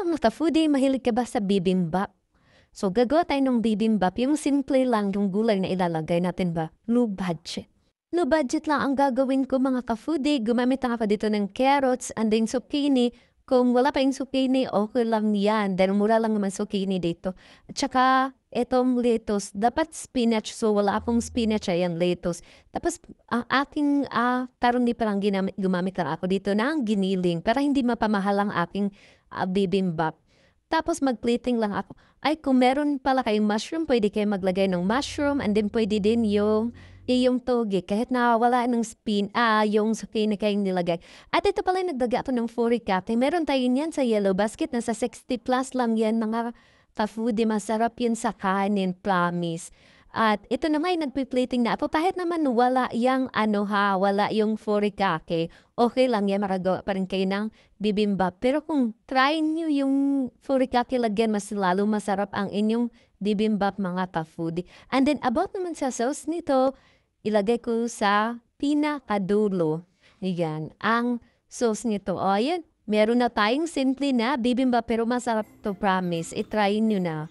Mga ka-foodie, mahilig ka ba sa bibimbap? So, gagawa tayo ng bibimbap. Yung simple lang yung gulay na ilalagay natin ba? Low budget. Low budget lang ang gagawin ko mga ka-foodie. Gumamit ako dito ng carrots and then zucchini. Kung wala pa yung zucchini, okay lang yan. Dahil mura lang naman zucchini dito. At saka, etong lettuce. Dapat spinach. So, wala akong spinach. Ayan, lettuce. Tapos, ang aking tarong di parang gumamit lang ako dito ng giniling para hindi mapamahal ang aking bibimbap. Tapos mag-plating lang ako. Ay, kung meron pala kayong mushroom, pwede kayo maglagay ng mushroom and then pwede din yung toge. Kahit nawawala ng yung zucchini kayong nilagay. At ito pala yung nagdaga ako ng furikake. Meron tayo niyan sa Yellow Basket. Nasa 60 plus lang yan mga ka-foodie. Masarap yun sa kanin, promise. At ito naman yung nagpi-plating na ako. Kahit naman wala wala yung furikake. Okay lang yan, maragawa pa rin kayo ng bibimbap. Pero kung try nyo yung furikake lagyan, mas lalo masarap ang inyong bibimbap mga ka-foodie. And then about naman sa sauce nito, ilagay ko sa pinakadulo. Yan, ang sauce nito. O, ayan, meron na tayong simple na bibimbap pero masarap to, promise. I-try nyo na.